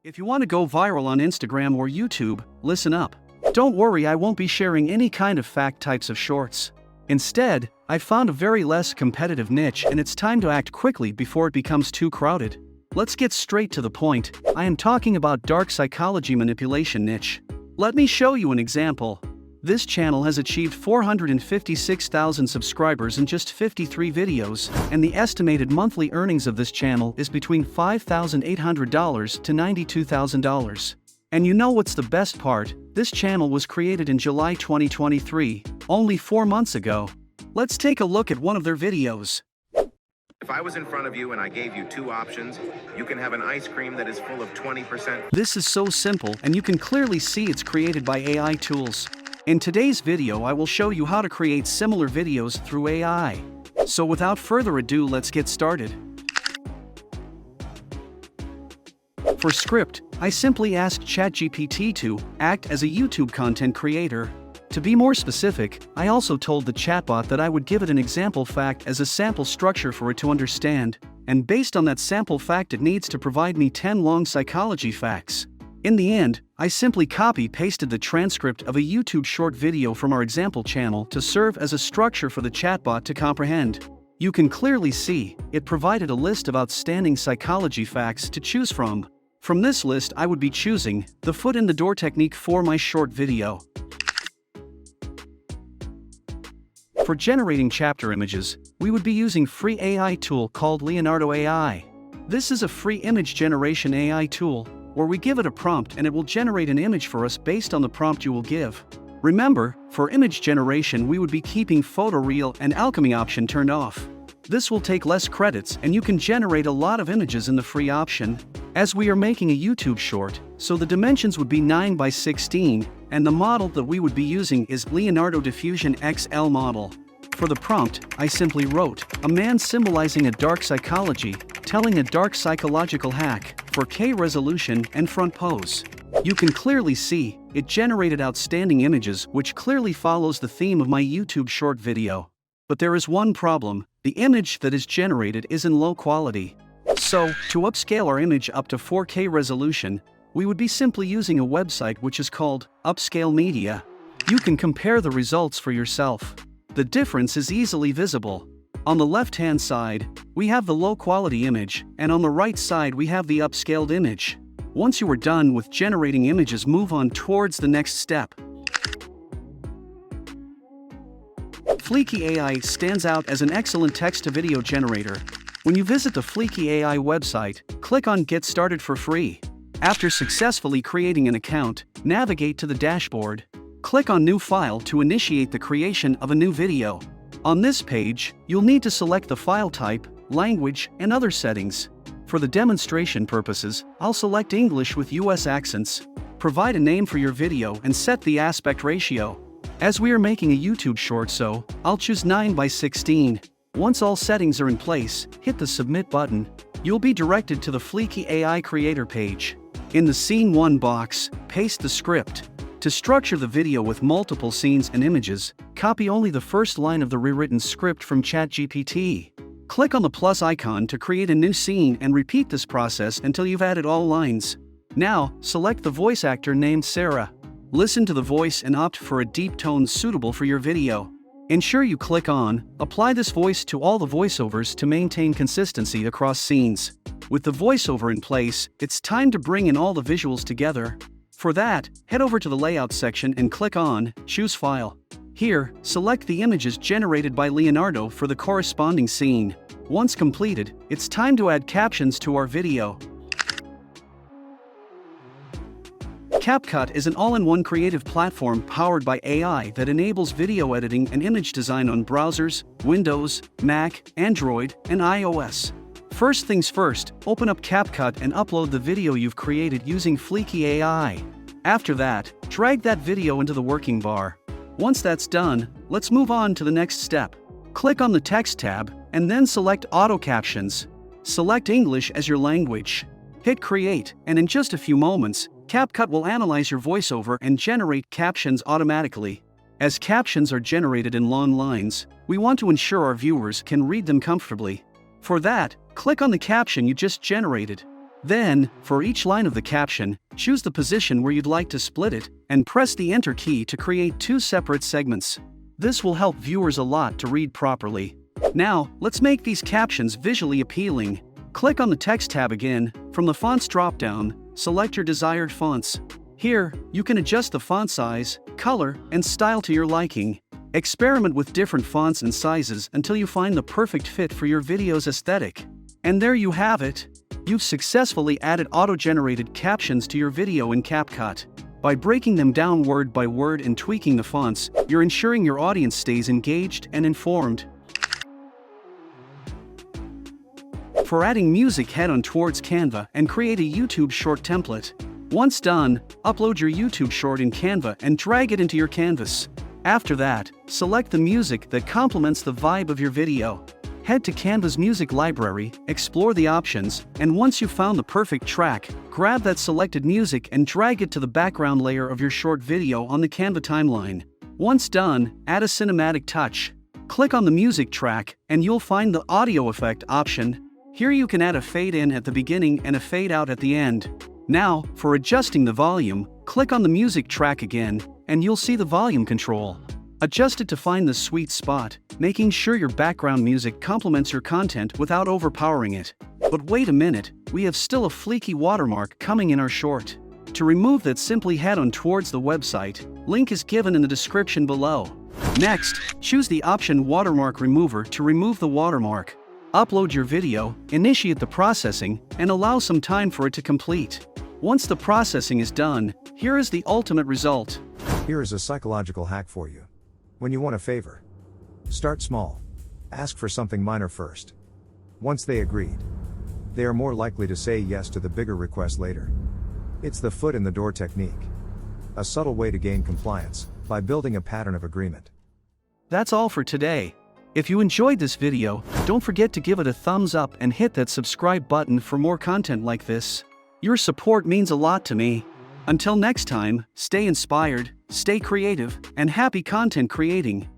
If you want to go viral on Instagram or YouTube, listen up. Don't worry, I won't be sharing any kind of fact types of shorts. Instead, I found a very less competitive niche and it's time to act quickly before it becomes too crowded. Let's get straight to the point. I am talking about dark psychology manipulation niche. Let me show you an example. This channel has achieved 456,000 subscribers in just 53 videos, and the estimated monthly earnings of this channel is between $5,800 to $92,000. And you know what's the best part? This channel was created in July 2023, only 4 months ago. Let's take a look at one of their videos. If I was in front of you and I gave you two options, you can have an ice cream that is full of 20%. This is so simple, and you can clearly see it's created by AI tools. In today's video, I will show you how to create similar videos through AI. So without further ado, let's get started. For script, I simply asked ChatGPT to act as a YouTube content creator. To be more specific, I also told the chatbot that I would give it an example fact as a sample structure for it to understand, and based on that sample fact it needs to provide me 10 long psychology facts. In the end, I simply copy-pasted the transcript of a YouTube short video from our example channel to serve as a structure for the chatbot to comprehend. You can clearly see, it provided a list of outstanding psychology facts to choose from. From this list I would be choosing the foot in the door technique for my short video. For generating chapter images, we would be using free AI tool called Leonardo AI. This is a free image generation AI tool, where we give it a prompt and it will generate an image for us based on the prompt you will give. Remember, for image generation we would be keeping photoreal and alchemy option turned off. This will take less credits and you can generate a lot of images in the free option. As we are making a YouTube short, so the dimensions would be 9:16, and the model that we would be using is Leonardo Diffusion XL model. For the prompt, I simply wrote, a man symbolizing a dark psychology, telling a dark psychological hack, 4K resolution and front pose. You can clearly see, it generated outstanding images which clearly follows the theme of my YouTube short video. But there is one problem, the image that is generated is in low quality. So, to upscale our image up to 4K resolution, we would be simply using a website which is called Upscale Media. You can compare the results for yourself. The difference is easily visible. On the left-hand side, we have the low-quality image, and on the right side we have the upscaled image. Once you are done with generating images, move on towards the next step. Fleeky AI stands out as an excellent text-to-video generator. When you visit the Fleeky AI website, click on Get Started for free. After successfully creating an account, navigate to the dashboard. Click on New File to initiate the creation of a new video. On this page, you'll need to select the file type, language, and other settings. For the demonstration purposes, I'll select English with US accents. Provide a name for your video and set the aspect ratio. As we are making a YouTube short, so I'll choose 9:16. Once all settings are in place, hit the Submit button. You'll be directed to the Fleeky AI Creator page. In the Scene 1 box, paste the script. To structure the video with multiple scenes and images, copy only the first line of the rewritten script from ChatGPT. Click on the plus icon to create a new scene and repeat this process until you've added all lines. Now, select the voice actor named Sarah. Listen to the voice and opt for a deep tone suitable for your video. Ensure you click on Apply this voice to all the voiceovers to maintain consistency across scenes. With the voiceover in place, it's time to bring in all the visuals together. For that, head over to the Layout section and click on Choose File. Here, select the images generated by Leonardo for the corresponding scene. Once completed, it's time to add captions to our video. CapCut is an all-in-one creative platform powered by AI that enables video editing and image design on browsers, Windows, Mac, Android, and iOS. First things first, open up CapCut and upload the video you've created using Fleeky AI. After that, drag that video into the working bar. Once that's done, let's move on to the next step. Click on the Text tab, and then select Auto Captions. Select English as your language. Hit Create, and in just a few moments, CapCut will analyze your voiceover and generate captions automatically. As captions are generated in long lines, we want to ensure our viewers can read them comfortably. For that, click on the caption you just generated. Then, for each line of the caption, choose the position where you'd like to split it, and press the Enter key to create two separate segments. This will help viewers a lot to read properly. Now, let's make these captions visually appealing. Click on the Text tab again. From the Fonts drop-down, select your desired fonts. Here, you can adjust the font size, color, and style to your liking. Experiment with different fonts and sizes until you find the perfect fit for your video's aesthetic. And there you have it. You've successfully added auto-generated captions to your video in CapCut. By breaking them down word by word and tweaking the fonts, you're ensuring your audience stays engaged and informed. For adding music, head on towards Canva and create a YouTube short template. Once done, upload your YouTube short in Canva and drag it into your canvas. After that, select the music that complements the vibe of your video. Head to Canva's music library, explore the options, and once you've found the perfect track, grab that selected music and drag it to the background layer of your short video on the Canva timeline. Once done, add a cinematic touch. Click on the music track, and you'll find the audio effect option. Here you can add a fade in at the beginning and a fade out at the end. Now, for adjusting the volume, click on the music track again, and you'll see the volume control. Adjust it to find the sweet spot, making sure your background music complements your content without overpowering it. But wait a minute, we have still a fleeky watermark coming in our short. To remove that, simply head on towards the website. Link is given in the description below. Next, choose the option Watermark Remover to remove the watermark. Upload your video, initiate the processing, and allow some time for it to complete. Once the processing is done, here is the ultimate result. Here is a psychological hack for you. When you want a favor, start small. Ask for something minor first. Once they agreed, they are more likely to say yes to the bigger request later. It's the foot in the door technique. A subtle way to gain compliance by building a pattern of agreement. That's all for today. If you enjoyed this video, don't forget to give it a thumbs up and hit that subscribe button for more content like this. Your support means a lot to me. Until next time, stay inspired, stay creative, and happy content creating.